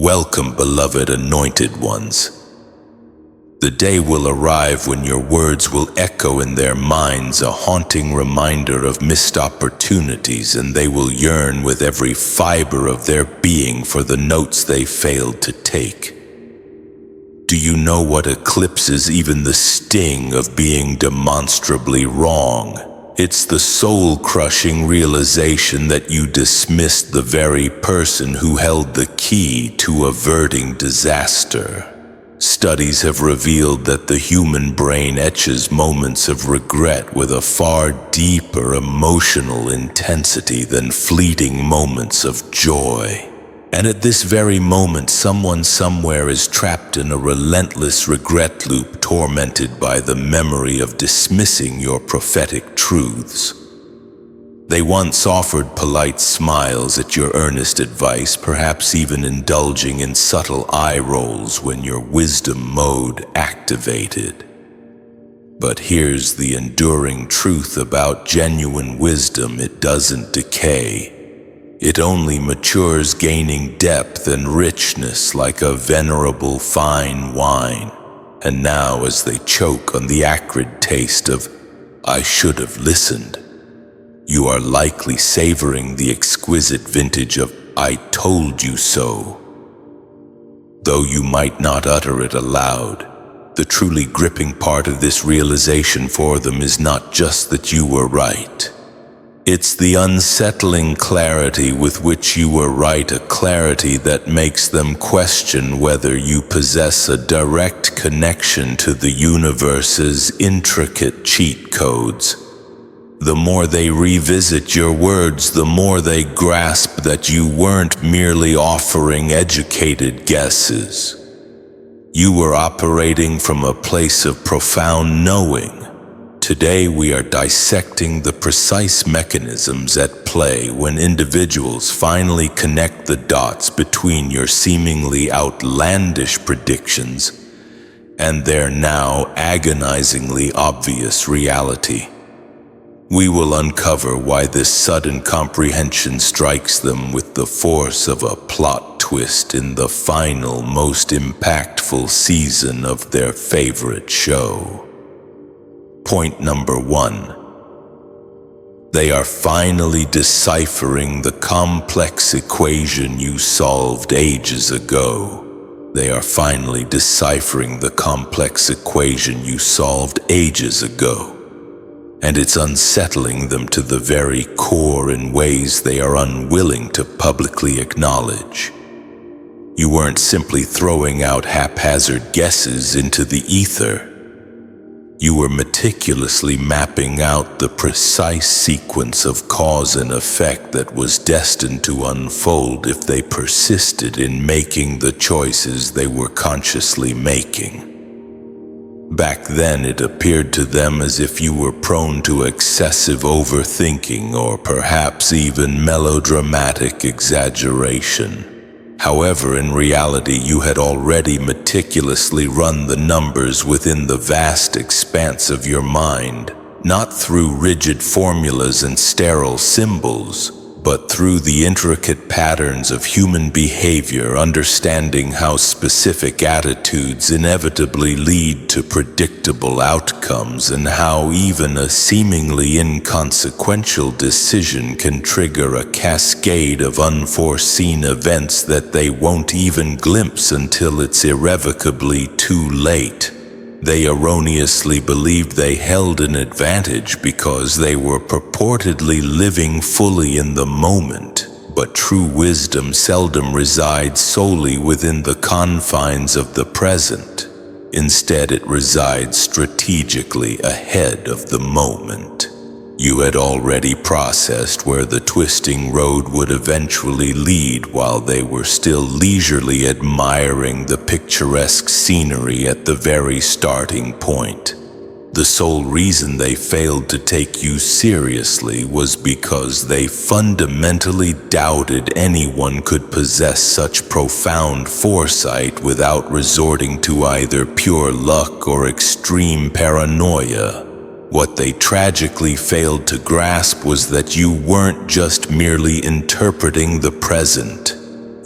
Welcome, beloved anointed ones. The day will arrive when your words will echo in their minds a haunting reminder of missed opportunities, and they will yearn with every fiber of their being for the notes they failed to take. Do you know what eclipses even the sting of being demonstrably wrong? It's the soul-crushing realization that you dismissed the very person who held the key to averting disaster. Studies have revealed that the human brain etches moments of regret with a far deeper emotional intensity than fleeting moments of joy. And at this very moment, someone somewhere is trapped in a relentless regret loop, tormented by the memory of dismissing your prophetic truths. They once offered polite smiles at your earnest advice, perhaps even indulging in subtle eye rolls when your wisdom mode activated. But here's the enduring truth about genuine wisdom: it doesn't decay. It only matures, gaining depth and richness like a venerable fine wine. And now, as they choke on the acrid taste of "I should have listened," you are likely savoring the exquisite vintage of "I told you so." Though you might not utter it aloud, the truly gripping part of this realization for them is not just that you were right. It's the unsettling clarity with which you were right, a clarity that makes them question whether you possess a direct connection to the universe's intricate cheat codes. The more they revisit your words, the more they grasp that you weren't merely offering educated guesses. You were operating from a place of profound knowing. Today we are dissecting the precise mechanisms at play when individuals finally connect the dots between your seemingly outlandish predictions and their now agonizingly obvious reality. We will uncover why this sudden comprehension strikes them with the force of a plot twist in the final, most impactful season of their favorite show. Point number 1. They are finally deciphering the complex equation you solved ages ago. They are finally deciphering the complex equation you solved ages ago. And it's unsettling them to the very core in ways they are unwilling to publicly acknowledge. You weren't simply throwing out haphazard guesses into the ether. You were meticulously mapping out the precise sequence of cause and effect that was destined to unfold if they persisted in making the choices they were consciously making. Back then, it appeared to them as if you were prone to excessive overthinking or perhaps even melodramatic exaggeration. However, in reality, you had already meticulously run the numbers within the vast expanse of your mind, not through rigid formulas and sterile symbols, but through the intricate patterns of human behavior, understanding how specific attitudes inevitably lead to predictable outcomes, and how even a seemingly inconsequential decision can trigger a cascade of unforeseen events that they won't even glimpse until it's irrevocably too late. They erroneously believed they held an advantage because they were purportedly living fully in the moment, but true wisdom seldom resides solely within the confines of the present. Instead, it resides strategically ahead of the moment. You had already processed where the twisting road would eventually lead while they were still leisurely admiring the picturesque scenery at the very starting point. The sole reason they failed to take you seriously was because they fundamentally doubted anyone could possess such profound foresight without resorting to either pure luck or extreme paranoia. What they tragically failed to grasp was that you weren't just merely interpreting the present.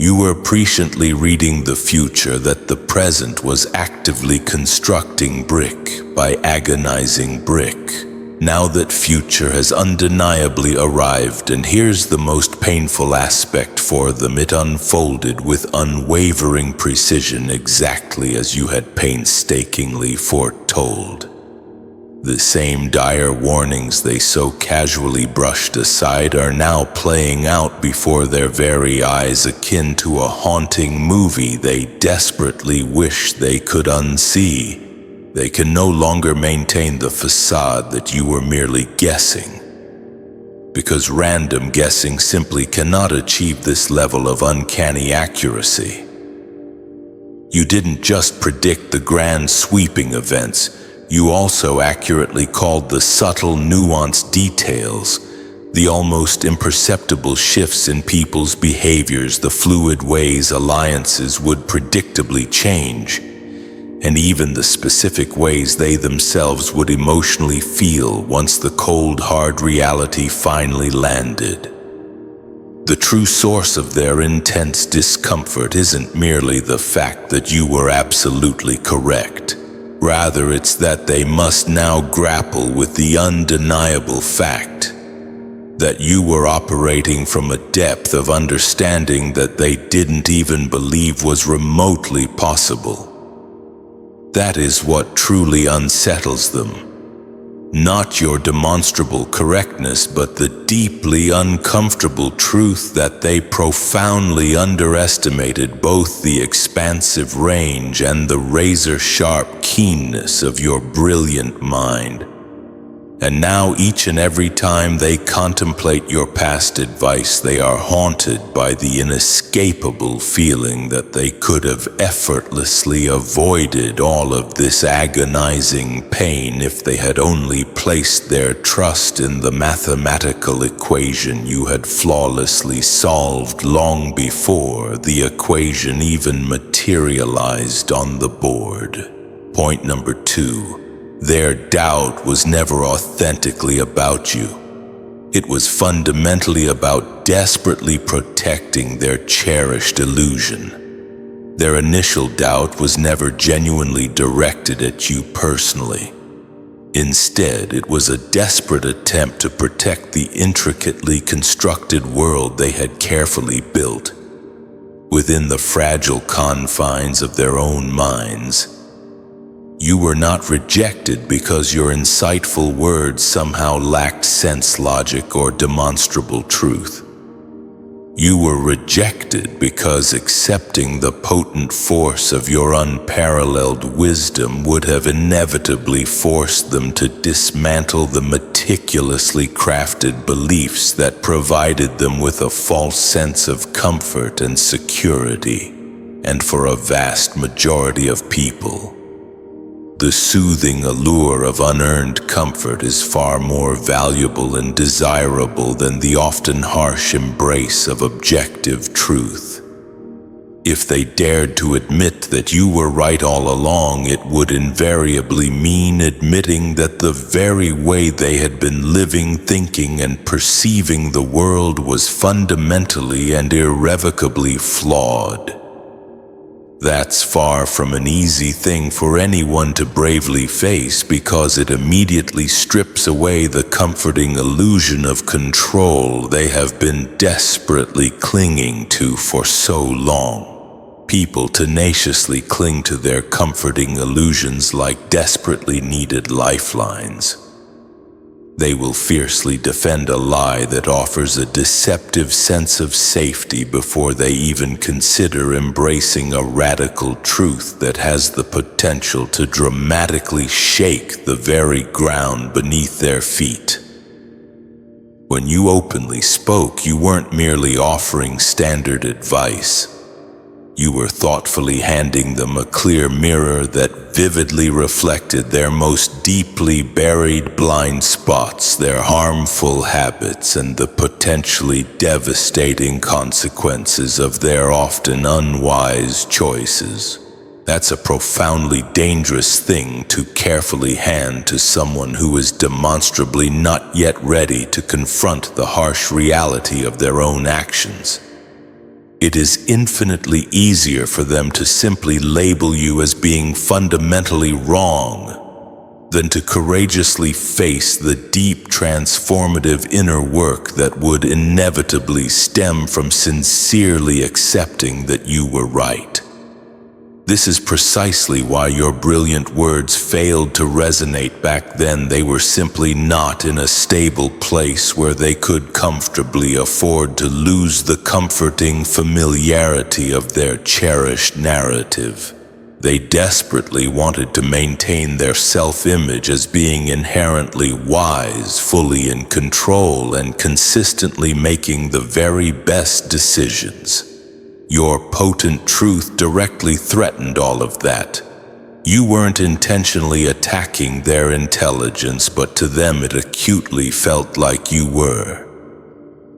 You were presciently reading the future that the present was actively constructing brick by agonizing brick. Now that future has undeniably arrived, and here's the most painful aspect for them: it unfolded with unwavering precision, exactly as you had painstakingly foretold. The same dire warnings they so casually brushed aside are now playing out before their very eyes, akin to a haunting movie they desperately wish they could unsee. They can no longer maintain the facade that you were merely guessing, because random guessing simply cannot achieve this level of uncanny accuracy. You didn't just predict the grand sweeping events, you also accurately called the subtle, nuanced details, the almost imperceptible shifts in people's behaviors, the fluid ways alliances would predictably change, and even the specific ways they themselves would emotionally feel once the cold, hard reality finally landed. The true source of their intense discomfort isn't merely the fact that you were absolutely correct. Rather, it's that they must now grapple with the undeniable fact that you were operating from a depth of understanding that they didn't even believe was remotely possible. That is what truly unsettles them. Not your demonstrable correctness, but the deeply uncomfortable truth that they profoundly underestimated both the expansive range and the razor-sharp keenness of your brilliant mind. And now each and every time they contemplate your past advice, they are haunted by the inescapable feeling that they could have effortlessly avoided all of this agonizing pain if they had only placed their trust in the mathematical equation you had flawlessly solved long before the equation even materialized on the board. Point number 2. Their doubt was never authentically about you. It was fundamentally about desperately protecting their cherished illusion. Their initial doubt was never genuinely directed at you personally. Instead, it was a desperate attempt to protect the intricately constructed world they had carefully built within the fragile confines of their own minds. You were not rejected because your insightful words somehow lacked sense, logic, or demonstrable truth. You were rejected because accepting the potent force of your unparalleled wisdom would have inevitably forced them to dismantle the meticulously crafted beliefs that provided them with a false sense of comfort and security. And for a vast majority of people, the soothing allure of unearned comfort is far more valuable and desirable than the often harsh embrace of objective truth. If they dared to admit that you were right all along, it would invariably mean admitting that the very way they had been living, thinking, and perceiving the world was fundamentally and irrevocably flawed. That's far from an easy thing for anyone to bravely face, because it immediately strips away the comforting illusion of control they have been desperately clinging to for so long. People tenaciously cling to their comforting illusions like desperately needed lifelines. They will fiercely defend a lie that offers a deceptive sense of safety before they even consider embracing a radical truth that has the potential to dramatically shake the very ground beneath their feet. When you openly spoke, you weren't merely offering standard advice. You were thoughtfully handing them a clear mirror that vividly reflected their most deeply buried blind spots, their harmful habits, and the potentially devastating consequences of their often unwise choices. That's a profoundly dangerous thing to carefully hand to someone who is demonstrably not yet ready to confront the harsh reality of their own actions. It is infinitely easier for them to simply label you as being fundamentally wrong than to courageously face the deep transformative inner work that would inevitably stem from sincerely accepting that you were right. This is precisely why your brilliant words failed to resonate back then. They were simply not in a stable place where they could comfortably afford to lose the comforting familiarity of their cherished narrative. They desperately wanted to maintain their self-image as being inherently wise, fully in control, and consistently making the very best decisions. Your potent truth directly threatened all of that. You weren't intentionally attacking their intelligence, but to them it acutely felt like you were.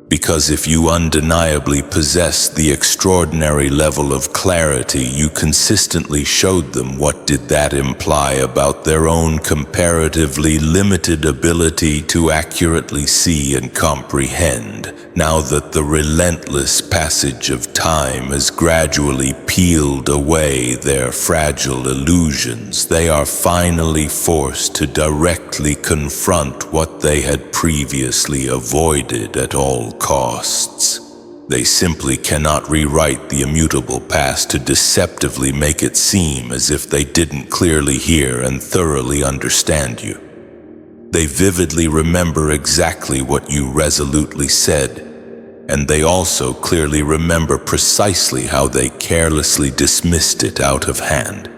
Because if you undeniably possessed the extraordinary level of clarity you consistently showed them, what did that imply about their own comparatively limited ability to accurately see and comprehend? Now that the relentless passage of time has gradually peeled away their fragile illusions, they are finally forced to directly confront what they had previously avoided at all costs. They simply cannot rewrite the immutable past to deceptively make it seem as if they didn't clearly hear and thoroughly understand you. They vividly remember exactly what you resolutely said, and they also clearly remember precisely how they carelessly dismissed it out of hand.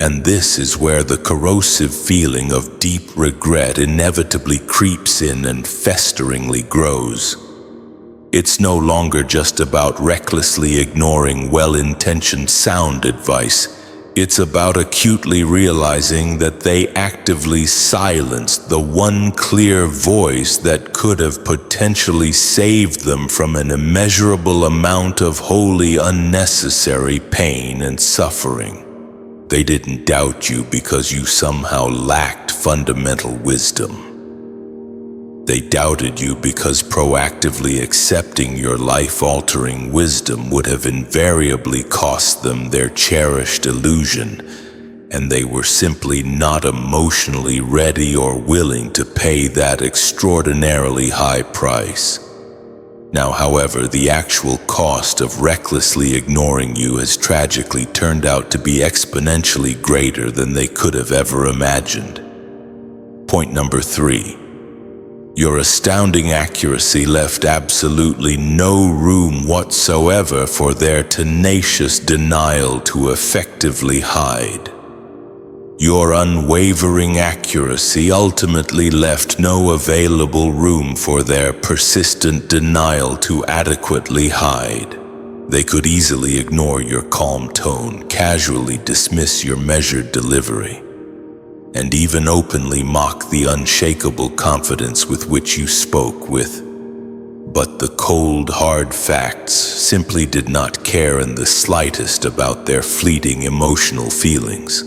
And this is where the corrosive feeling of deep regret inevitably creeps in and festeringly grows. It's no longer just about recklessly ignoring well-intentioned sound advice. It's about acutely realizing that they actively silenced the one clear voice that could have potentially saved them from an immeasurable amount of wholly unnecessary pain and suffering. They didn't doubt you because you somehow lacked fundamental wisdom. They doubted you because proactively accepting your life-altering wisdom would have invariably cost them their cherished illusion, and they were simply not emotionally ready or willing to pay that extraordinarily high price. Now, however, the actual cost of recklessly ignoring you has tragically turned out to be exponentially greater than they could have ever imagined. Point number 3. Your astounding accuracy left absolutely no room whatsoever for their tenacious denial to effectively hide. Your unwavering accuracy ultimately left no available room for their persistent denial to adequately hide. They could easily ignore your calm tone, casually dismiss your measured delivery, and even openly mock the unshakable confidence with which you spoke with. But the cold, hard facts simply did not care in the slightest about their fleeting emotional feelings.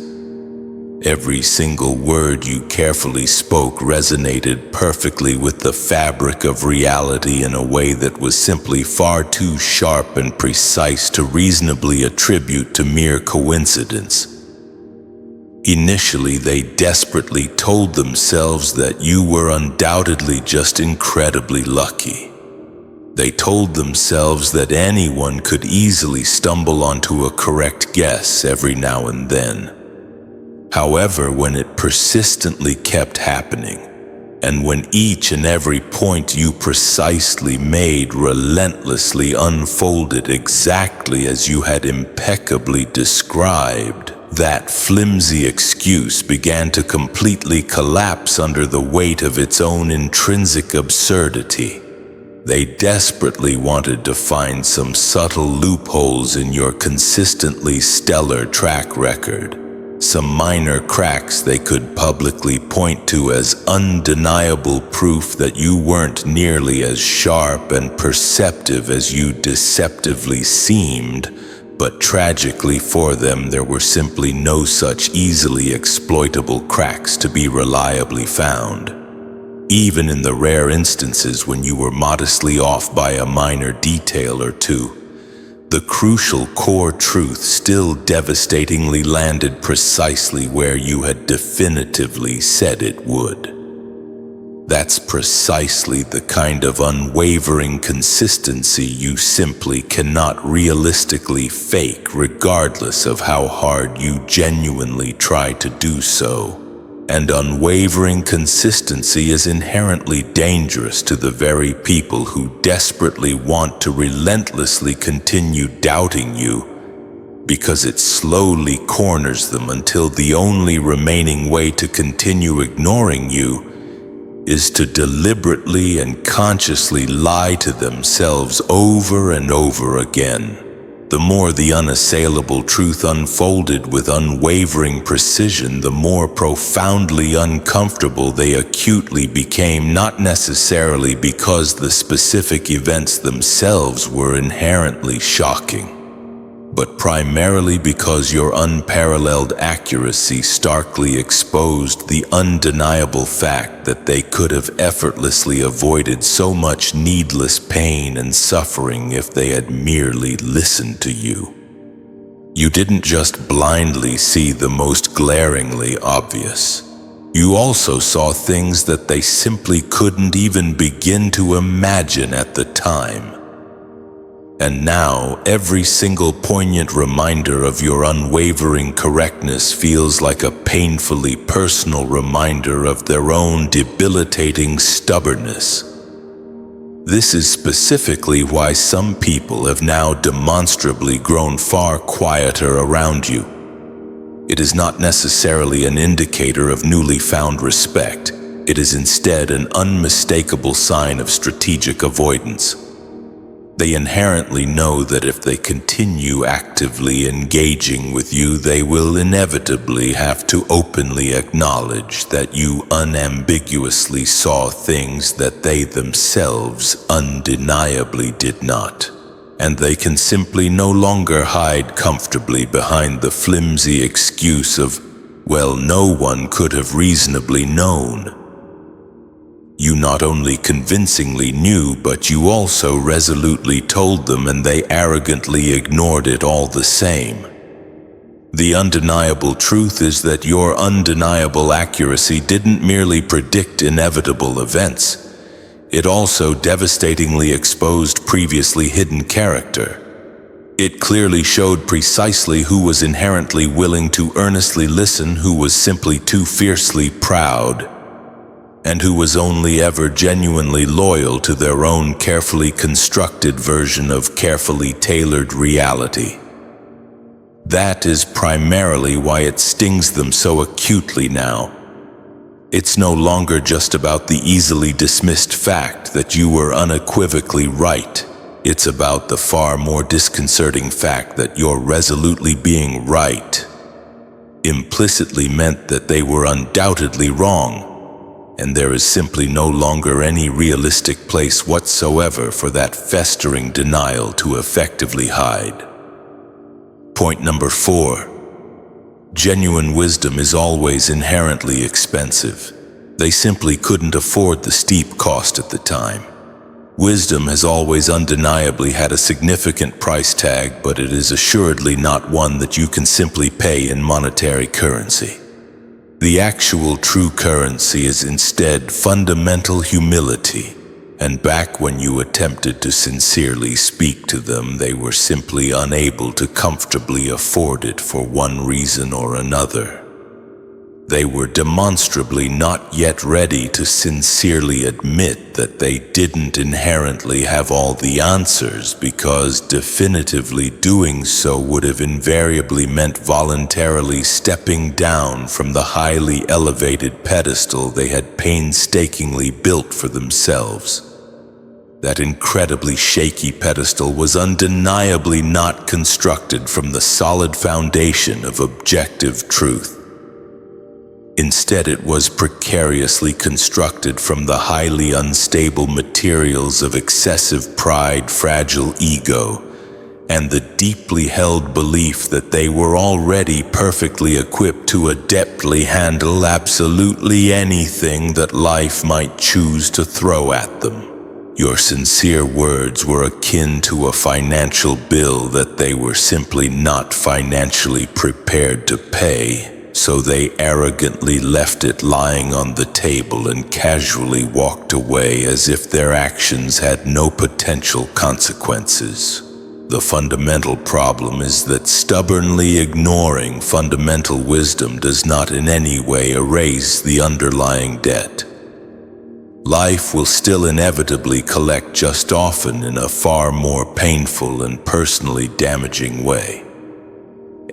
Every single word you carefully spoke resonated perfectly with the fabric of reality in a way that was simply far too sharp and precise to reasonably attribute to mere coincidence. Initially, they desperately told themselves that you were undoubtedly just incredibly lucky. They told themselves that anyone could easily stumble onto a correct guess every now and then. However, when it persistently kept happening, and when each and every point you precisely made relentlessly unfolded exactly as you had impeccably described, that flimsy excuse began to completely collapse under the weight of its own intrinsic absurdity. They desperately wanted to find some subtle loopholes in your consistently stellar track record, some minor cracks they could publicly point to as undeniable proof that you weren't nearly as sharp and perceptive as you deceptively seemed. But tragically for them, there were simply no such easily exploitable cracks to be reliably found. Even in the rare instances when you were modestly off by a minor detail or two, the crucial core truth still devastatingly landed precisely where you had definitively said it would. That's precisely the kind of unwavering consistency you simply cannot realistically fake, regardless of how hard you genuinely try to do so. And unwavering consistency is inherently dangerous to the very people who desperately want to relentlessly continue doubting you, because it slowly corners them until the only remaining way to continue ignoring you is to deliberately and consciously lie to themselves over and over again. The more the unassailable truth unfolded with unwavering precision, the more profoundly uncomfortable they acutely became, not necessarily because the specific events themselves were inherently shocking, but primarily because your unparalleled accuracy starkly exposed the undeniable fact that they could have effortlessly avoided so much needless pain and suffering if they had merely listened to you. You didn't just blindly see the most glaringly obvious. You also saw things that they simply couldn't even begin to imagine at the time. And now, every single poignant reminder of your unwavering correctness feels like a painfully personal reminder of their own debilitating stubbornness. This is specifically why some people have now demonstrably grown far quieter around you. It is not necessarily an indicator of newly found respect. It is instead an unmistakable sign of strategic avoidance. They inherently know that if they continue actively engaging with you, they will inevitably have to openly acknowledge that you unambiguously saw things that they themselves undeniably did not. And they can simply no longer hide comfortably behind the flimsy excuse of, well, no one could have reasonably known. You not only convincingly knew, but you also resolutely told them, and they arrogantly ignored it all the same. The undeniable truth is that your undeniable accuracy didn't merely predict inevitable events. It also devastatingly exposed previously hidden character. It clearly showed precisely who was inherently willing to earnestly listen, who was simply too fiercely proud, and who was only ever genuinely loyal to their own carefully constructed version of carefully tailored reality. That is primarily why it stings them so acutely now. It's no longer just about the easily dismissed fact that you were unequivocally right. It's about the far more disconcerting fact that your resolutely being right implicitly meant that they were undoubtedly wrong. And there is simply no longer any realistic place whatsoever for that festering denial to effectively hide. Point number 4. Genuine wisdom is always inherently expensive. They simply couldn't afford the steep cost at the time. Wisdom has always undeniably had a significant price tag, but it is assuredly not one that you can simply pay in monetary currency. The actual true currency is instead fundamental humility, and back when you attempted to sincerely speak to them, they were simply unable to comfortably afford it for one reason or another. They were demonstrably not yet ready to sincerely admit that they didn't inherently have all the answers, because definitively doing so would have invariably meant voluntarily stepping down from the highly elevated pedestal they had painstakingly built for themselves. That incredibly shaky pedestal was undeniably not constructed from the solid foundation of objective truth. Instead, it was precariously constructed from the highly unstable materials of excessive pride, fragile ego, and the deeply held belief that they were already perfectly equipped to adeptly handle absolutely anything that life might choose to throw at them. Your sincere words were akin to a financial bill that they were simply not financially prepared to pay, so they arrogantly left it lying on the table and casually walked away as if their actions had no potential consequences. The fundamental problem is that stubbornly ignoring fundamental wisdom does not in any way erase the underlying debt. Life will still inevitably collect just often in a far more painful and personally damaging way.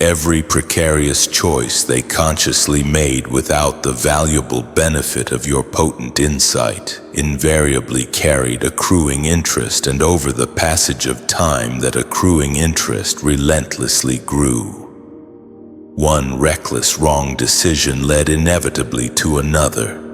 Every precarious choice they consciously made without the valuable benefit of your potent insight invariably carried accruing interest, and over the passage of time that accruing interest relentlessly grew. One reckless wrong decision led inevitably to another.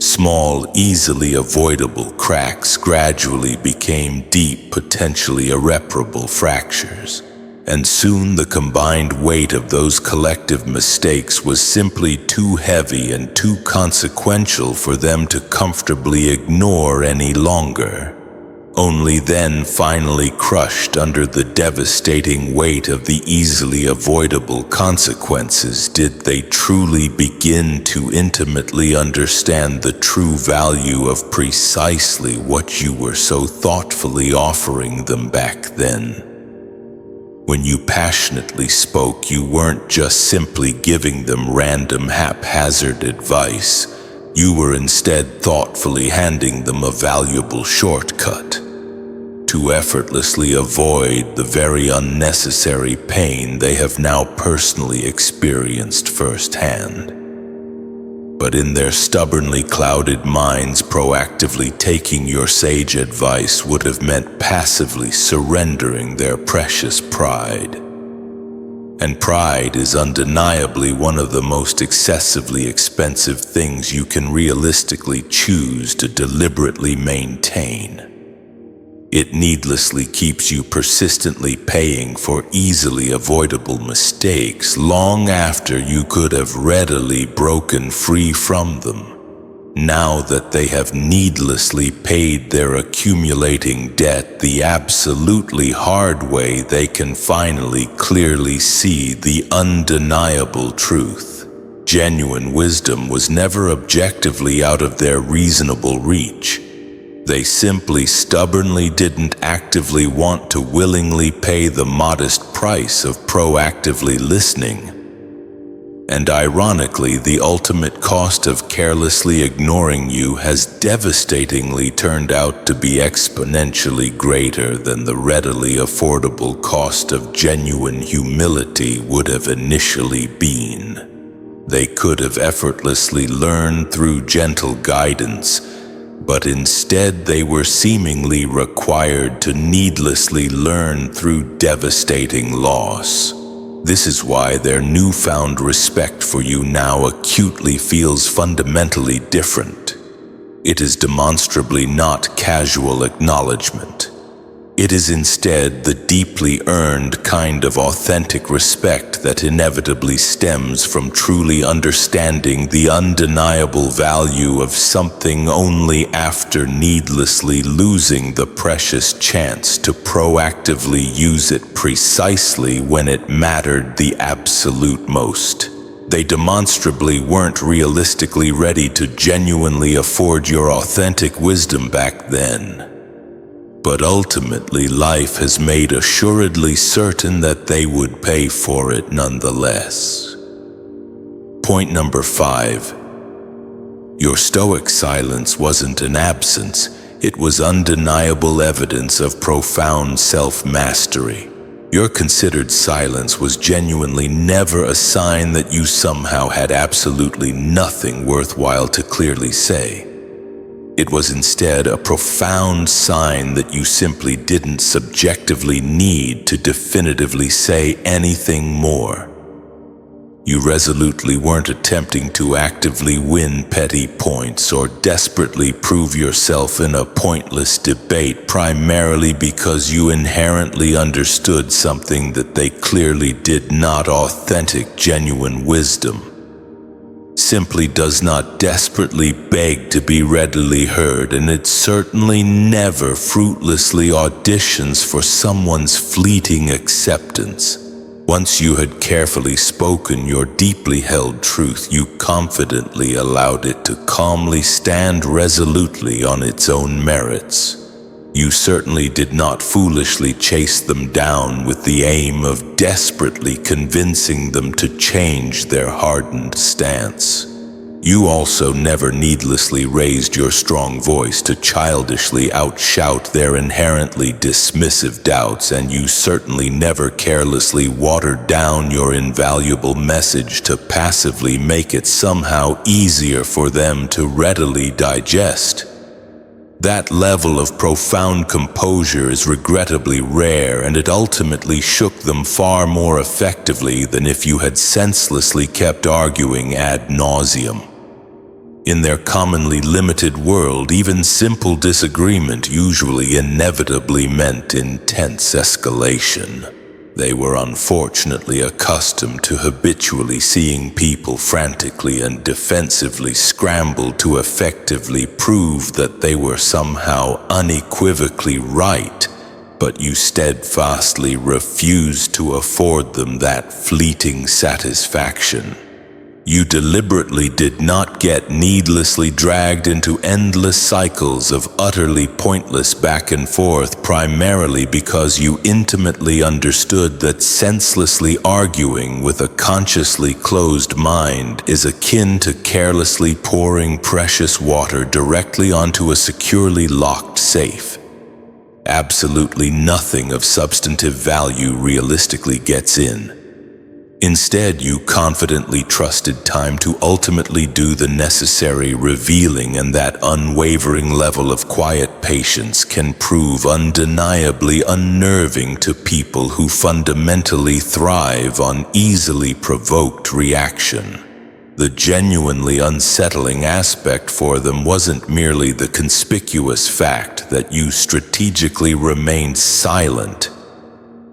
Small, easily avoidable cracks gradually became deep, potentially irreparable fractures, and soon the combined weight of those collective mistakes was simply too heavy and too consequential for them to comfortably ignore any longer. Only then, finally crushed under the devastating weight of the easily avoidable consequences, did they truly begin to intimately understand the true value of precisely what you were so thoughtfully offering them back then. When you passionately spoke, you weren't just simply giving them random haphazard advice. You were instead thoughtfully handing them a valuable shortcut to effortlessly avoid the very unnecessary pain they have now personally experienced firsthand. But in their stubbornly clouded minds, proactively taking your sage advice would have meant passively surrendering their precious pride. And pride is undeniably one of the most excessively expensive things you can realistically choose to deliberately maintain. It needlessly keeps you persistently paying for easily avoidable mistakes long after you could have readily broken free from them. Now that they have needlessly paid their accumulating debt the absolutely hard way, they can finally clearly see the undeniable truth. Genuine wisdom was never objectively out of their reasonable reach. They simply stubbornly didn't actively want to willingly pay the modest price of proactively listening. And ironically, the ultimate cost of carelessly ignoring you has devastatingly turned out to be exponentially greater than the readily affordable cost of genuine humility would have initially been. They could have effortlessly learned through gentle guidance, but instead they were seemingly required to needlessly learn through devastating loss. This is why their newfound respect for you now acutely feels fundamentally different. It is demonstrably not casual acknowledgement. It is instead the deeply earned kind of authentic respect that inevitably stems from truly understanding the undeniable value of something only after needlessly losing the precious chance to proactively use it precisely when it mattered the absolute most. They demonstrably weren't realistically ready to genuinely afford your authentic wisdom back then. But ultimately, life has made assuredly certain that they would pay for it nonetheless. Point number 5. Your stoic silence wasn't an absence, it was undeniable evidence of profound self-mastery. Your considered silence was genuinely never a sign that you somehow had absolutely nothing worthwhile to clearly say. It was instead a profound sign that you simply didn't subjectively need to definitively say anything more. You resolutely weren't attempting to actively win petty points or desperately prove yourself in a pointless debate primarily because you inherently understood something that they clearly did not: authentic, genuine wisdom simply does not desperately beg to be readily heard, and it certainly never fruitlessly auditions for someone's fleeting acceptance. Once you had carefully spoken your deeply held truth, you confidently allowed it to calmly stand resolutely on its own merits. You certainly did not foolishly chase them down with the aim of desperately convincing them to change their hardened stance. You also never needlessly raised your strong voice to childishly outshout their inherently dismissive doubts, and you certainly never carelessly watered down your invaluable message to passively make it somehow easier for them to readily digest. That level of profound composure is regrettably rare, and it ultimately shook them far more effectively than if you had senselessly kept arguing ad nauseum. In their commonly limited world, even simple disagreement usually inevitably meant intense escalation. They were unfortunately accustomed to habitually seeing people frantically and defensively scramble to effectively prove that they were somehow unequivocally right, but you steadfastly refused to afford them that fleeting satisfaction. You deliberately did not get needlessly dragged into endless cycles of utterly pointless back and forth, primarily because you intimately understood that senselessly arguing with a consciously closed mind is akin to carelessly pouring precious water directly onto a securely locked safe. Absolutely nothing of substantive value realistically gets in. Instead, you confidently trusted time to ultimately do the necessary revealing, and that unwavering level of quiet patience can prove undeniably unnerving to people who fundamentally thrive on easily provoked reaction. The genuinely unsettling aspect for them wasn't merely the conspicuous fact that you strategically remained silent.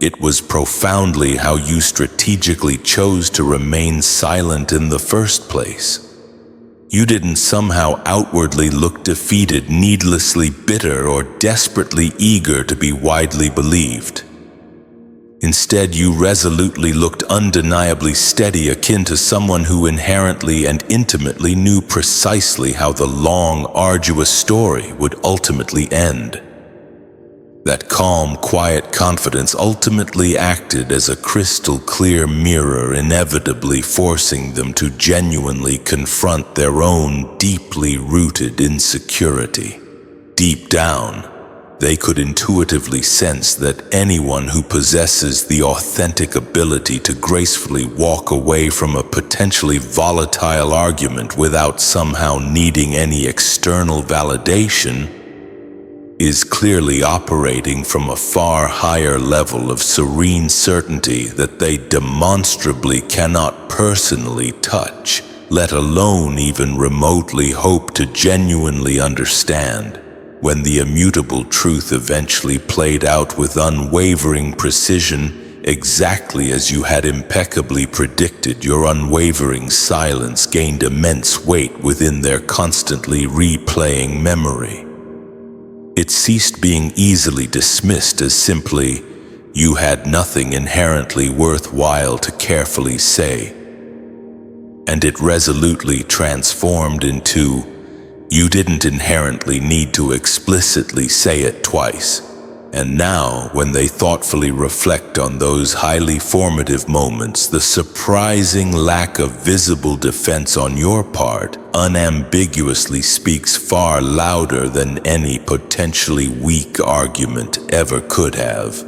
It was profoundly how you strategically chose to remain silent in the first place. You didn't somehow outwardly look defeated, needlessly bitter, or desperately eager to be widely believed. Instead, you resolutely looked undeniably steady, akin to someone who inherently and intimately knew precisely how the long, arduous story would ultimately end. That calm, quiet confidence ultimately acted as a crystal-clear mirror, inevitably forcing them to genuinely confront their own deeply rooted insecurity. Deep down, they could intuitively sense that anyone who possesses the authentic ability to gracefully walk away from a potentially volatile argument without somehow needing any external validation is clearly operating from a far higher level of serene certainty that they demonstrably cannot personally touch, let alone even remotely hope to genuinely understand. When the immutable truth eventually played out with unwavering precision, exactly as you had impeccably predicted, your unwavering silence gained immense weight within their constantly replaying memory. It ceased being easily dismissed as simply, "You had nothing inherently worthwhile to carefully say," and it resolutely transformed into, "You didn't inherently need to explicitly say it twice." And now, when they thoughtfully reflect on those highly formative moments, the surprising lack of visible defense on your part unambiguously speaks far louder than any potentially weak argument ever could have.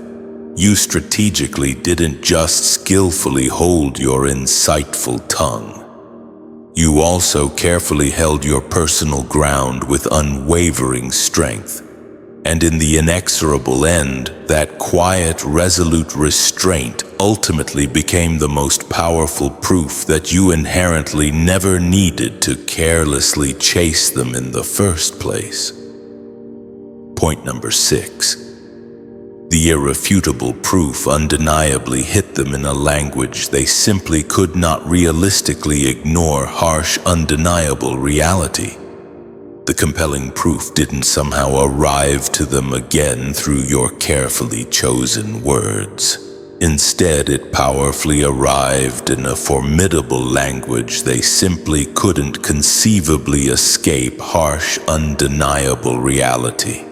You strategically didn't just skillfully hold your insightful tongue. You also carefully held your personal ground with unwavering strength. And in the inexorable end, that quiet, resolute restraint ultimately became the most powerful proof that you inherently never needed to carelessly chase them in the first place. Point number 6. The irrefutable proof undeniably hit them in a language they simply could not realistically ignore: harsh, undeniable reality. The compelling proof didn't somehow arrive to them again through your carefully chosen words. Instead, it powerfully arrived in a formidable language they simply couldn't conceivably escape: harsh, undeniable reality.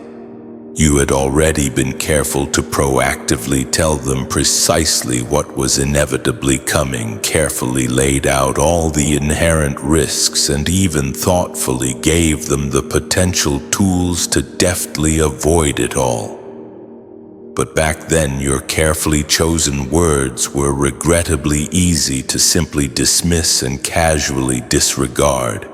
You had already been careful to proactively tell them precisely what was inevitably coming, carefully laid out all the inherent risks, and even thoughtfully gave them the potential tools to deftly avoid it all. But back then, your carefully chosen words were regrettably easy to simply dismiss and casually disregard.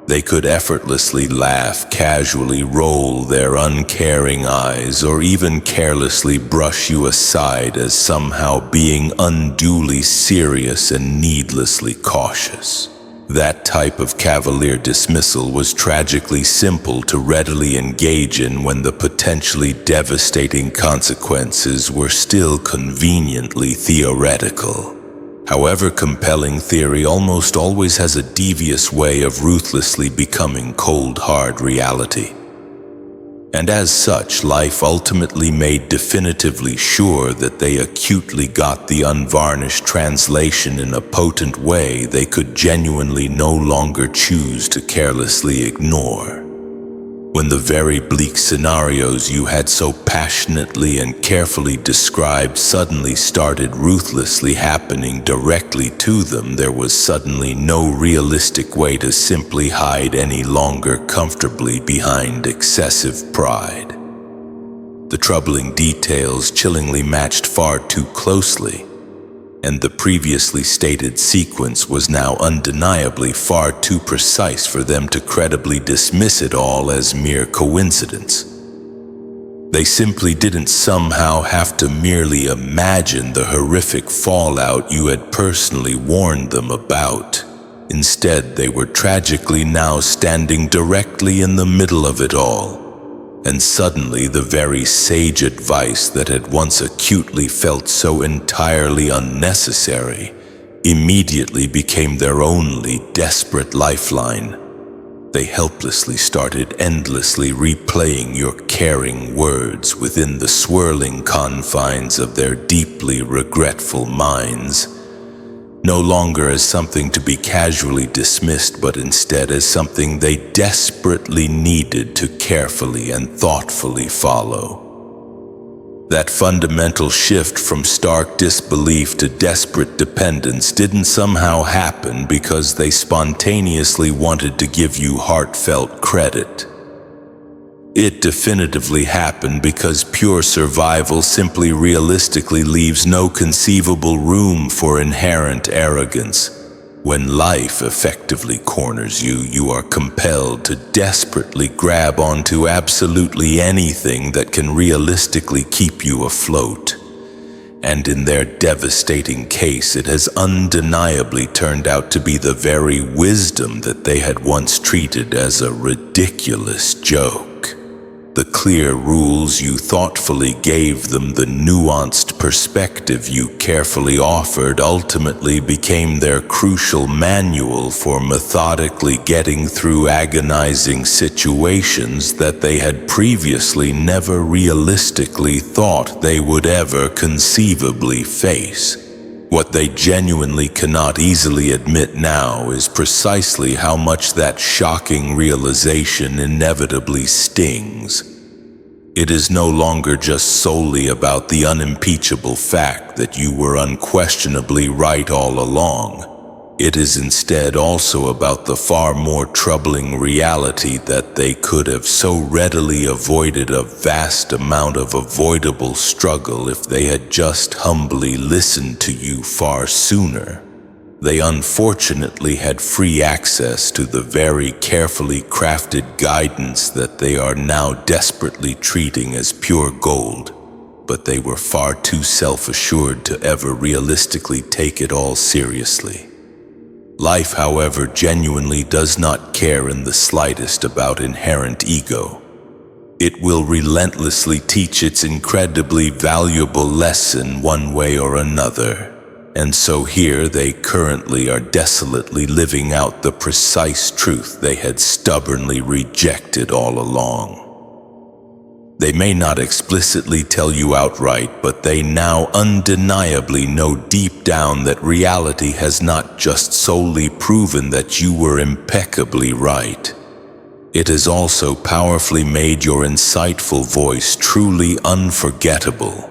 They could effortlessly laugh, casually roll their uncaring eyes, or even carelessly brush you aside as somehow being unduly serious and needlessly cautious. That type of cavalier dismissal was tragically simple to readily engage in when the potentially devastating consequences were still conveniently theoretical. However, compelling theory almost always has a devious way of ruthlessly becoming cold, hard reality. And as such, life ultimately made definitively sure that they acutely got the unvarnished translation in a potent way they could genuinely no longer choose to carelessly ignore. When the very bleak scenarios you had so passionately and carefully described suddenly started ruthlessly happening directly to them, there was suddenly no realistic way to simply hide any longer comfortably behind excessive pride. The troubling details chillingly matched far too closely, and the previously stated sequence was now undeniably far too precise for them to credibly dismiss it all as mere coincidence. They simply didn't somehow have to merely imagine the horrific fallout you had personally warned them about. Instead, they were tragically now standing directly in the middle of it all. And suddenly the very sage advice that had once acutely felt so entirely unnecessary immediately became their only desperate lifeline. They helplessly started endlessly replaying your caring words within the swirling confines of their deeply regretful minds, no longer as something to be casually dismissed, but instead as something they desperately needed to carefully and thoughtfully follow. That fundamental shift from stark disbelief to desperate dependence didn't somehow happen because they spontaneously wanted to give you heartfelt credit. It definitively happened because pure survival simply realistically leaves no conceivable room for inherent arrogance. When life effectively corners you, you are compelled to desperately grab onto absolutely anything that can realistically keep you afloat. And in their devastating case, it has undeniably turned out to be the very wisdom that they had once treated as a ridiculous joke. The clear rules you thoughtfully gave them, the nuanced perspective you carefully offered, ultimately became their crucial manual for methodically getting through agonizing situations that they had previously never realistically thought they would ever conceivably face. What they genuinely cannot easily admit now is precisely how much that shocking realization inevitably stings. It is no longer just solely about the unimpeachable fact that you were unquestionably right all along. It is instead also about the far more troubling reality that they could have so readily avoided a vast amount of avoidable struggle if they had just humbly listened to you far sooner. They unfortunately had free access to the very carefully crafted guidance that they are now desperately treating as pure gold, but they were far too self-assured to ever realistically take it all seriously. Life, however, genuinely does not care in the slightest about inherent ego. It will relentlessly teach its incredibly valuable lesson one way or another. And so here they currently are desolately living out the precise truth they had stubbornly rejected all along. They may not explicitly tell you outright, but they now undeniably know deep down that reality has not just solely proven that you were impeccably right. It has also powerfully made your insightful voice truly unforgettable.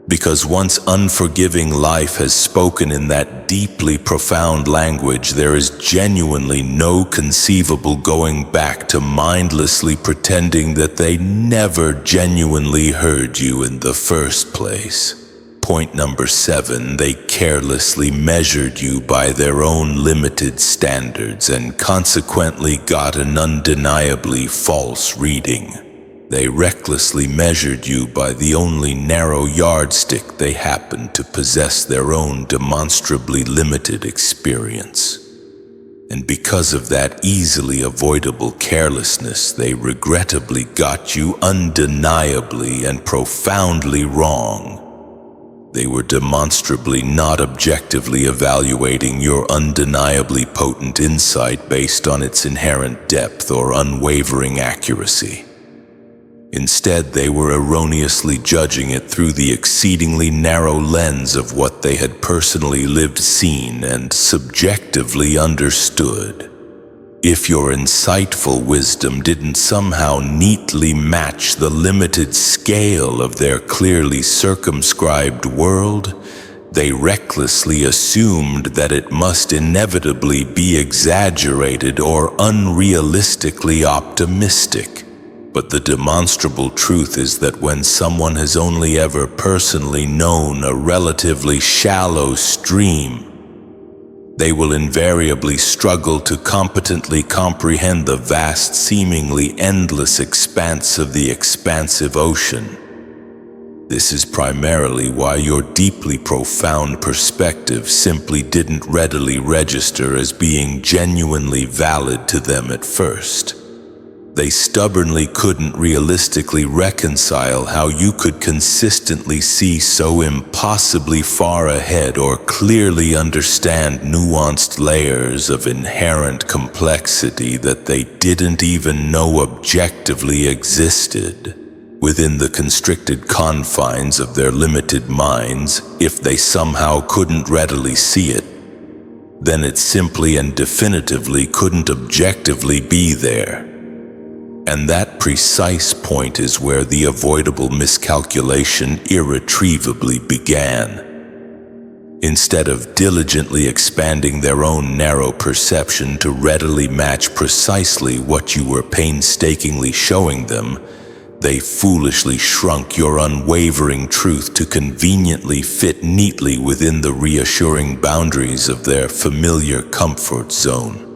Because once unforgiving life has spoken in that deeply profound language, there is genuinely no conceivable going back to mindlessly pretending that they never genuinely heard you in the first place. Point number 7, they carelessly measured you by their own limited standards and consequently got an undeniably false reading. They recklessly measured you by the only narrow yardstick they happened to possess, their own demonstrably limited experience. And because of that easily avoidable carelessness, they regrettably got you undeniably and profoundly wrong. They were demonstrably not objectively evaluating your undeniably potent insight based on its inherent depth or unwavering accuracy. Instead, they were erroneously judging it through the exceedingly narrow lens of what they had personally lived, seen, and subjectively understood. If your insightful wisdom didn't somehow neatly match the limited scale of their clearly circumscribed world, they recklessly assumed that it must inevitably be exaggerated or unrealistically optimistic. But the demonstrable truth is that when someone has only ever personally known a relatively shallow stream, they will invariably struggle to competently comprehend the vast, seemingly endless expanse of the expansive ocean. This is primarily why your deeply profound perspective simply didn't readily register as being genuinely valid to them at first. They stubbornly couldn't realistically reconcile how you could consistently see so impossibly far ahead or clearly understand nuanced layers of inherent complexity that they didn't even know objectively existed. Within the constricted confines of their limited minds, if they somehow couldn't readily see it, then it simply and definitively couldn't objectively be there. And that precise point is where the avoidable miscalculation irretrievably began. Instead of diligently expanding their own narrow perception to readily match precisely what you were painstakingly showing them, they foolishly shrunk your unwavering truth to conveniently fit neatly within the reassuring boundaries of their familiar comfort zone.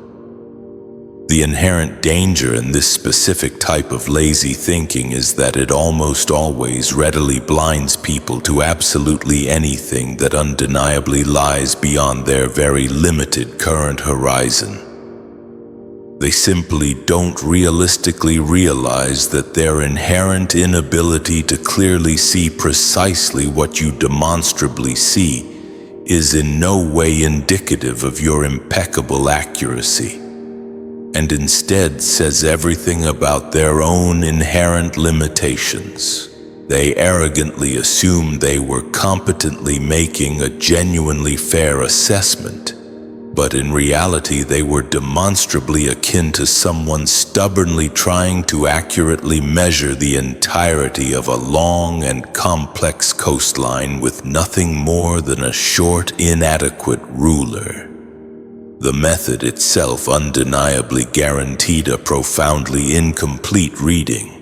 The inherent danger in this specific type of lazy thinking is that it almost always readily blinds people to absolutely anything that undeniably lies beyond their very limited current horizon. They simply don't realistically realize that their inherent inability to clearly see precisely what you demonstrably see is in no way indicative of your impeccable accuracy, and instead says everything about their own inherent limitations. They arrogantly assumed they were competently making a genuinely fair assessment, but in reality they were demonstrably akin to someone stubbornly trying to accurately measure the entirety of a long and complex coastline with nothing more than a short, inadequate ruler. The method itself undeniably guaranteed a profoundly incomplete reading.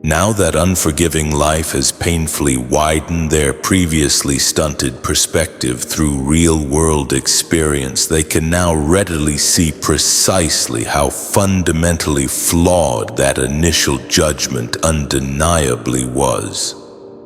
Now that unforgiving life has painfully widened their previously stunted perspective through real-world experience, they can now readily see precisely how fundamentally flawed that initial judgment undeniably was.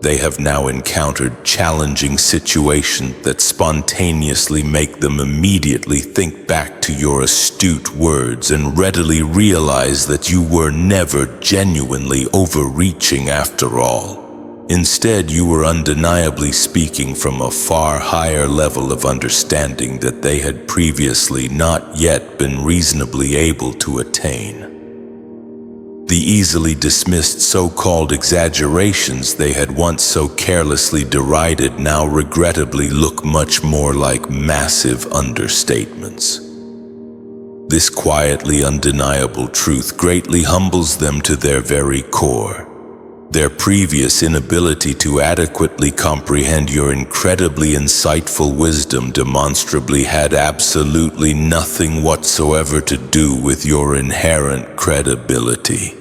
They have now encountered challenging situations that spontaneously make them immediately think back to your astute words and readily realize that you were never genuinely overreaching after all. Instead, you were undeniably speaking from a far higher level of understanding that they had previously not yet been reasonably able to attain. The easily dismissed so-called exaggerations they had once so carelessly derided now regrettably look much more like massive understatements. This quietly undeniable truth greatly humbles them to their very core. Their previous inability to adequately comprehend your incredibly insightful wisdom demonstrably had absolutely nothing whatsoever to do with your inherent credibility,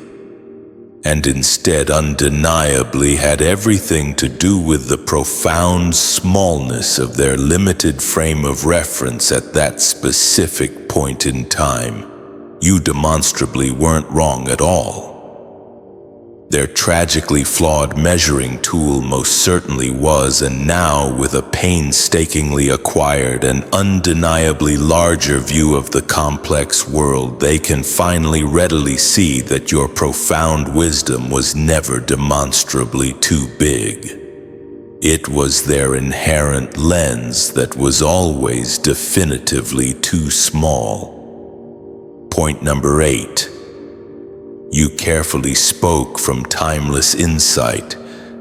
and instead undeniably had everything to do with the profound smallness of their limited frame of reference at that specific point in time. You demonstrably weren't wrong at all. Their tragically flawed measuring tool most certainly was, and now, with a painstakingly acquired and undeniably larger view of the complex world, they can finally readily see that your profound wisdom was never demonstrably too big. It was their inherent lens that was always definitively too small. Point number 8. You carefully spoke from timeless insight.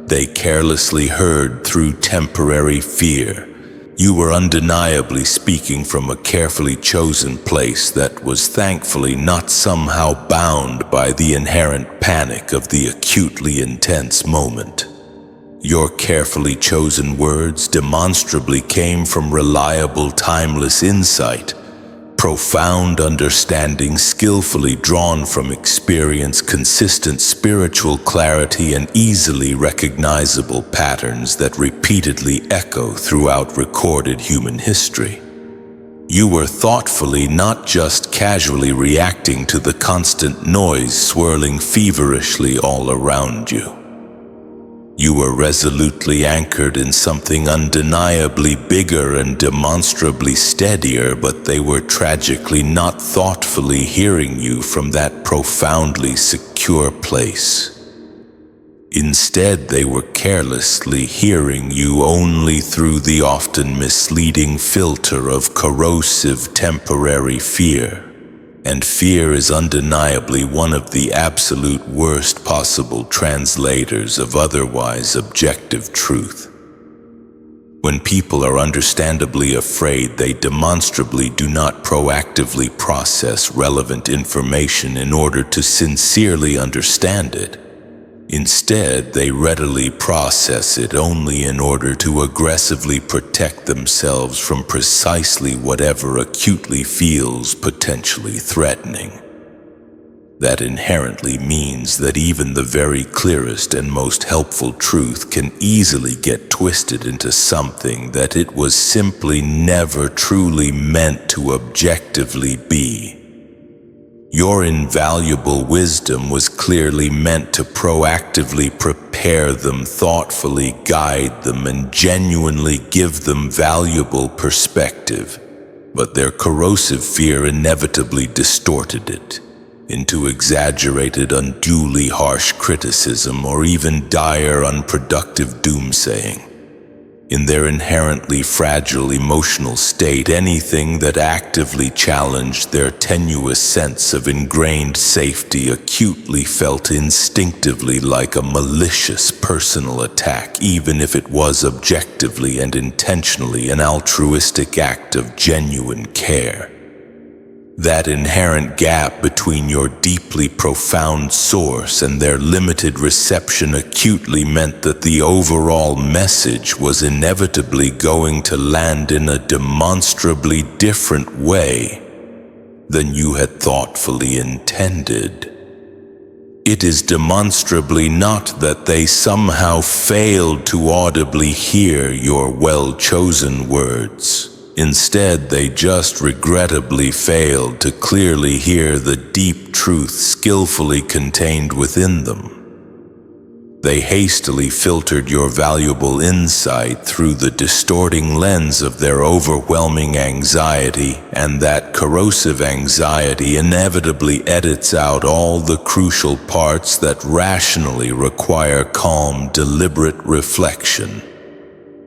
They carelessly heard through temporary fear. You were undeniably speaking from a carefully chosen place that was thankfully not somehow bound by the inherent panic of the acutely intense moment. Your carefully chosen words demonstrably came from reliable, timeless insight, profound understanding skillfully drawn from experience, consistent spiritual clarity, and easily recognizable patterns that repeatedly echo throughout recorded human history. You were thoughtfully, not just casually, reacting to the constant noise swirling feverishly all around you. You were resolutely anchored in something undeniably bigger and demonstrably steadier, but they were tragically not thoughtfully hearing you from that profoundly secure place. Instead, they were carelessly hearing you only through the often misleading filter of corrosive temporary fear. And fear is undeniably one of the absolute worst possible translators of otherwise objective truth. When people are understandably afraid, they demonstrably do not proactively process relevant information in order to sincerely understand it. Instead, they readily process it only in order to aggressively protect themselves from precisely whatever acutely feels potentially threatening. That inherently means that even the very clearest and most helpful truth can easily get twisted into something that it was simply never truly meant to objectively be. Your invaluable wisdom was clearly meant to proactively prepare them, thoughtfully guide them, and genuinely give them valuable perspective, but their corrosive fear inevitably distorted it into exaggerated, unduly harsh criticism or even dire, unproductive doomsaying. In their inherently fragile emotional state, anything that actively challenged their tenuous sense of ingrained safety acutely felt instinctively like a malicious personal attack, even if it was objectively and intentionally an altruistic act of genuine care. That inherent gap between your deeply profound source and their limited reception acutely meant that the overall message was inevitably going to land in a demonstrably different way than you had thoughtfully intended. It is demonstrably not that they somehow failed to audibly hear your well-chosen words. Instead, they just regrettably failed to clearly hear the deep truth skillfully contained within them. They hastily filtered your valuable insight through the distorting lens of their overwhelming anxiety, and that corrosive anxiety inevitably edits out all the crucial parts that rationally require calm, deliberate reflection.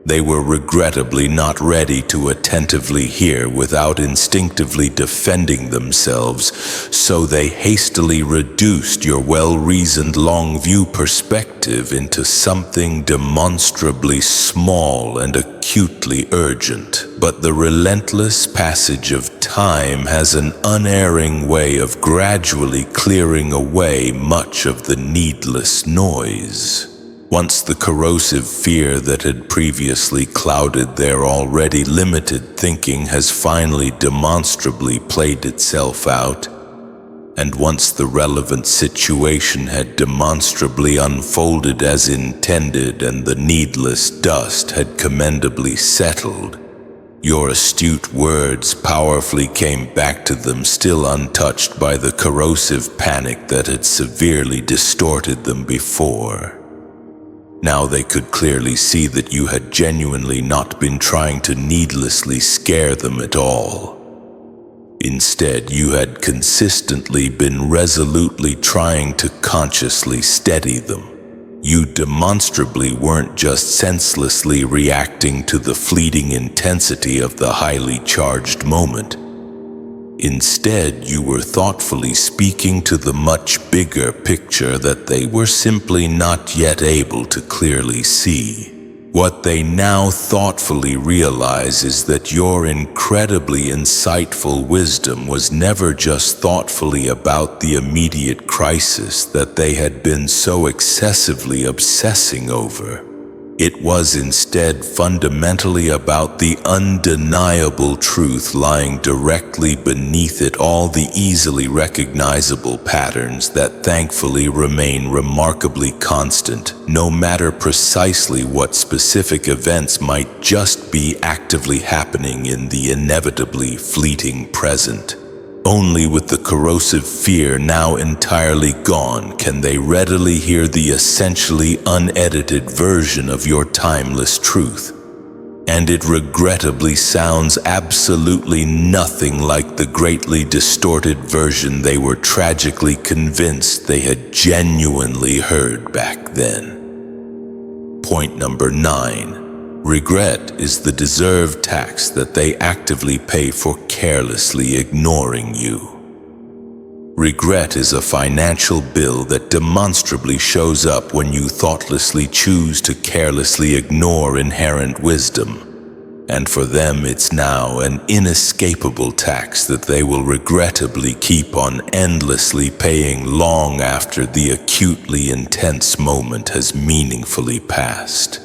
They were regrettably not ready to attentively hear without instinctively defending themselves, so they hastily reduced your well-reasoned long-view perspective into something demonstrably small and acutely urgent. But the relentless passage of time has an unerring way of gradually clearing away much of the needless noise. Once the corrosive fear that had previously clouded their already limited thinking has finally demonstrably played itself out, and once the relevant situation had demonstrably unfolded as intended and the needless dust had commendably settled, your astute words powerfully came back to them, still untouched by the corrosive panic that had severely distorted them before. Now they could clearly see that you had genuinely not been trying to needlessly scare them at all. Instead, you had consistently been resolutely trying to consciously steady them. You demonstrably weren't just senselessly reacting to the fleeting intensity of the highly charged moment. Instead, you were thoughtfully speaking to the much bigger picture that they were simply not yet able to clearly see. What they now thoughtfully realize is that your incredibly insightful wisdom was never just thoughtfully about the immediate crisis that they had been so excessively obsessing over. It was instead fundamentally about the undeniable truth lying directly beneath it all, the easily recognizable patterns that thankfully remain remarkably constant, no matter precisely what specific events might just be actively happening in the inevitably fleeting present. Only with the corrosive fear now entirely gone can they readily hear the essentially unedited version of your timeless truth. And it regrettably sounds absolutely nothing like the greatly distorted version they were tragically convinced they had genuinely heard back then. Point number 9. Regret is the deserved tax that they actively pay for carelessly ignoring you. Regret is a financial bill that demonstrably shows up when you thoughtlessly choose to carelessly ignore inherent wisdom. And for them, it's now an inescapable tax that they will regrettably keep on endlessly paying long after the acutely intense moment has meaningfully passed.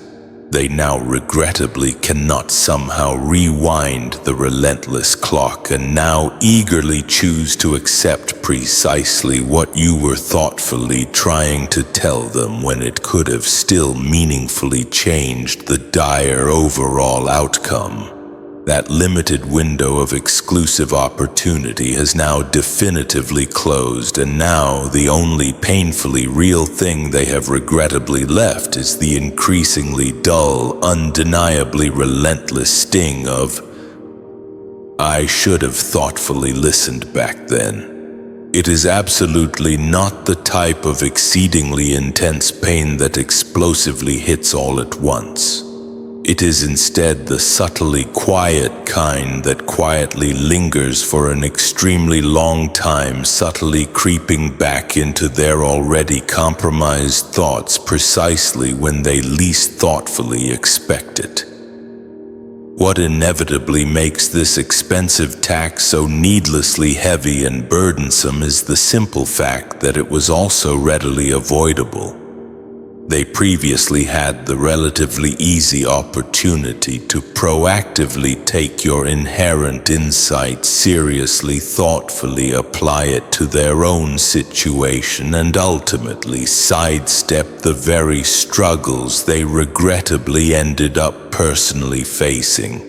They now regrettably cannot somehow rewind the relentless clock and now eagerly choose to accept precisely what you were thoughtfully trying to tell them when it could have still meaningfully changed the dire overall outcome. That limited window of exclusive opportunity has now definitively closed, and now the only painfully real thing they have regrettably left is the increasingly dull, undeniably relentless sting of, "I should have thoughtfully listened back then." It is absolutely not the type of exceedingly intense pain that explosively hits all at once. It is instead the subtly quiet kind that quietly lingers for an extremely long time, subtly creeping back into their already compromised thoughts precisely when they least thoughtfully expect it. What inevitably makes this expensive tax so needlessly heavy and burdensome is the simple fact that it was also readily avoidable. They previously had the relatively easy opportunity to proactively take your inherent insight seriously, thoughtfully apply it to their own situation, and ultimately sidestep the very struggles they regrettably ended up personally facing.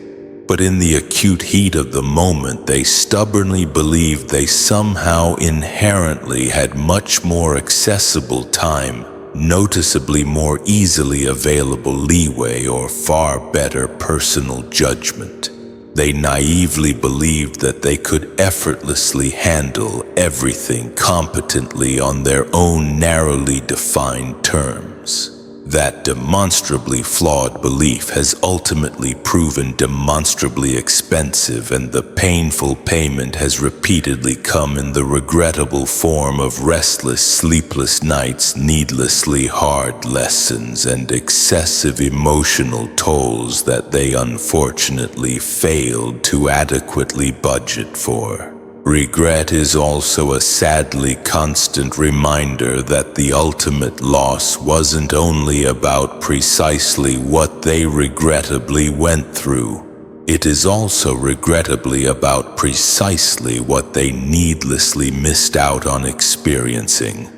But in the acute heat of the moment, they stubbornly believed they somehow inherently had much more accessible time, noticeably more easily available leeway or far better personal judgment. They naively believed that they could effortlessly handle everything competently on their own narrowly defined terms. That demonstrably flawed belief has ultimately proven demonstrably expensive, and the painful payment has repeatedly come in the regrettable form of restless, sleepless nights, needlessly hard lessons, and excessive emotional tolls that they unfortunately failed to adequately budget for. Regret is also a sadly constant reminder that the ultimate loss wasn't only about precisely what they regrettably went through. It is also regrettably about precisely what they needlessly missed out on experiencing.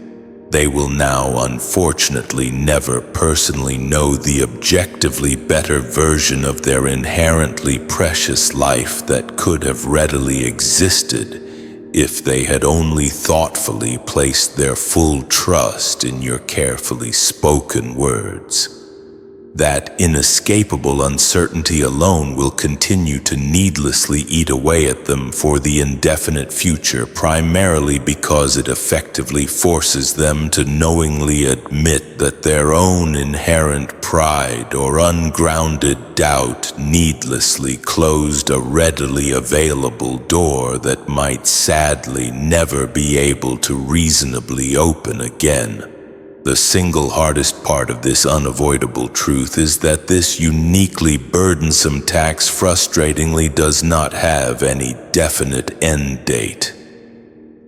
They will now unfortunately never personally know the objectively better version of their inherently precious life that could have readily existed if they had only thoughtfully placed their full trust in your carefully spoken words. That inescapable uncertainty alone will continue to needlessly eat away at them for the indefinite future, primarily because it effectively forces them to knowingly admit that their own inherent pride or ungrounded doubt needlessly closed a readily available door that might sadly never be able to reasonably open again. The single hardest part of this unavoidable truth is that this uniquely burdensome tax frustratingly does not have any definite end date.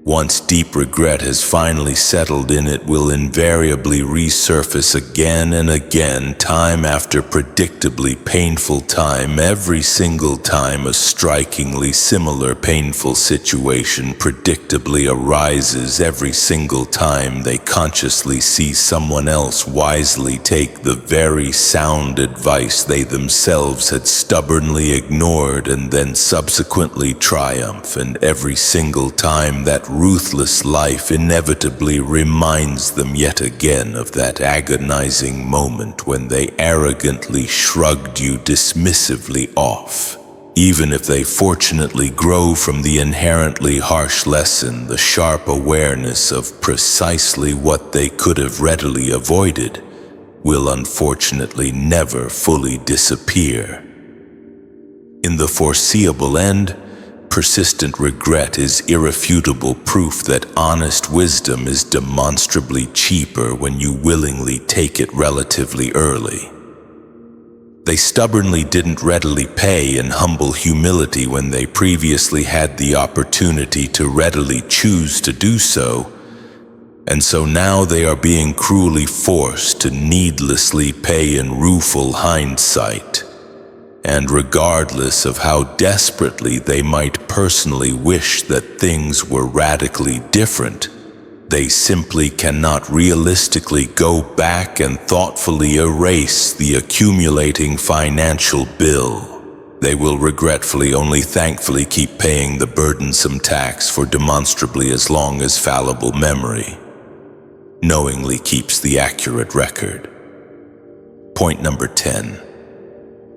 Once deep regret has finally settled in, it will invariably resurface again and again, time after predictably painful time, every single time a strikingly similar painful situation predictably arises, every single time they consciously see someone else wisely take the very sound advice they themselves had stubbornly ignored and then subsequently triumph, and every single time that ruthless life inevitably reminds them yet again of that agonizing moment when they arrogantly shrugged you dismissively off. Even if they fortunately grow from the inherently harsh lesson, the sharp awareness of precisely what they could have readily avoided will unfortunately never fully disappear. In the foreseeable end, persistent regret is irrefutable proof that honest wisdom is demonstrably cheaper when you willingly take it relatively early. They stubbornly didn't readily pay in humble humility when they previously had the opportunity to readily choose to do so, and so now they are being cruelly forced to needlessly pay in rueful hindsight. And regardless of how desperately they might personally wish that things were radically different, they simply cannot realistically go back and thoughtfully erase the accumulating financial bill. They will regretfully only thankfully keep paying the burdensome tax for demonstrably as long as fallible memory knowingly keeps the accurate record. Point number 10.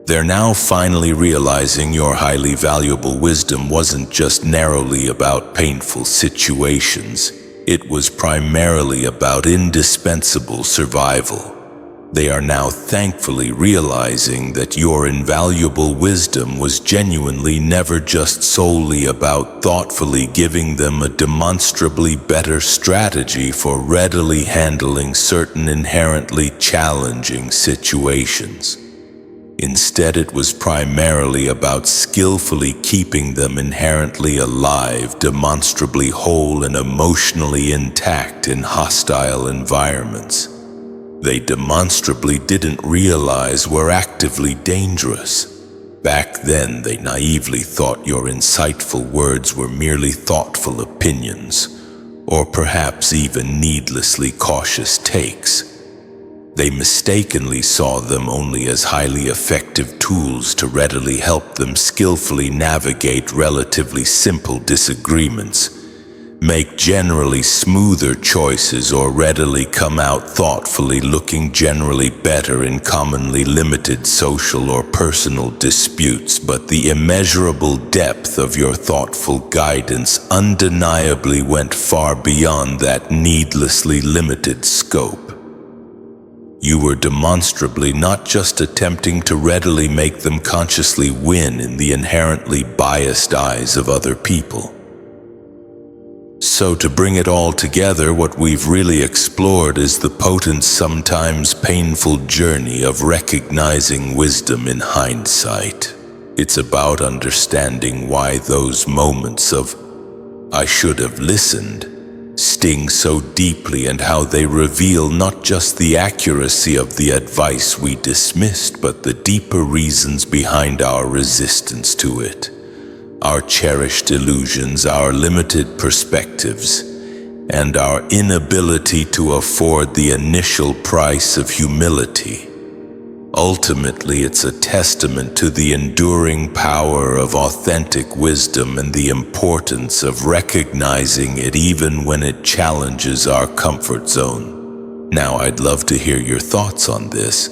They're now finally realizing your highly valuable wisdom wasn't just narrowly about painful situations. It was primarily about indispensable survival. They are now thankfully realizing that your invaluable wisdom was genuinely never just solely about thoughtfully giving them a demonstrably better strategy for readily handling certain inherently challenging situations. Instead, it was primarily about skillfully keeping them inherently alive, demonstrably whole, and emotionally intact in hostile environments they demonstrably didn't realize were actively dangerous. Back then, they naively thought your insightful words were merely thoughtful opinions, or perhaps even needlessly cautious takes. They mistakenly saw them only as highly effective tools to readily help them skillfully navigate relatively simple disagreements, make generally smoother choices, or readily come out thoughtfully looking generally better in commonly limited social or personal disputes, but the immeasurable depth of your thoughtful guidance undeniably went far beyond that needlessly limited scope. You were demonstrably not just attempting to readily make them consciously win in the inherently biased eyes of other people. So to bring it all together, what we've really explored is the potent, sometimes painful journey of recognizing wisdom in hindsight. It's about understanding why those moments of "I should have listened" sting so deeply, and how they reveal not just the accuracy of the advice we dismissed, but the deeper reasons behind our resistance to it. Our cherished illusions, our limited perspectives, and our inability to afford the initial price of humility. Ultimately, it's a testament to the enduring power of authentic wisdom and the importance of recognizing it even when it challenges our comfort zone. Now, I'd love to hear your thoughts on this.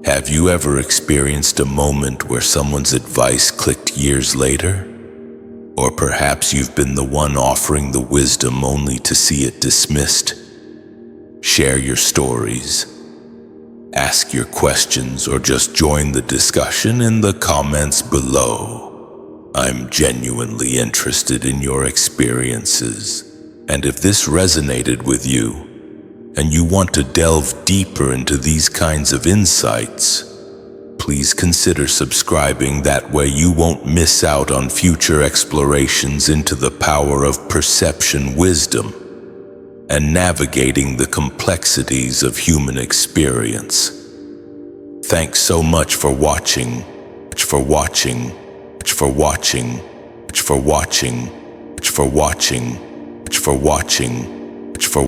Have you ever experienced a moment where someone's advice clicked years later? Or perhaps you've been the one offering the wisdom only to see it dismissed? Share your stories, ask your questions, or just join the discussion in the comments below. I'm genuinely interested in your experiences. And if this resonated with you, and you want to delve deeper into these kinds of insights, please consider subscribing. That way you won't miss out on future explorations into the power of perception, wisdom, and navigating the complexities of human experience. Thanks so much for watching, for watching, for watching, for watching, for watching, for watching, for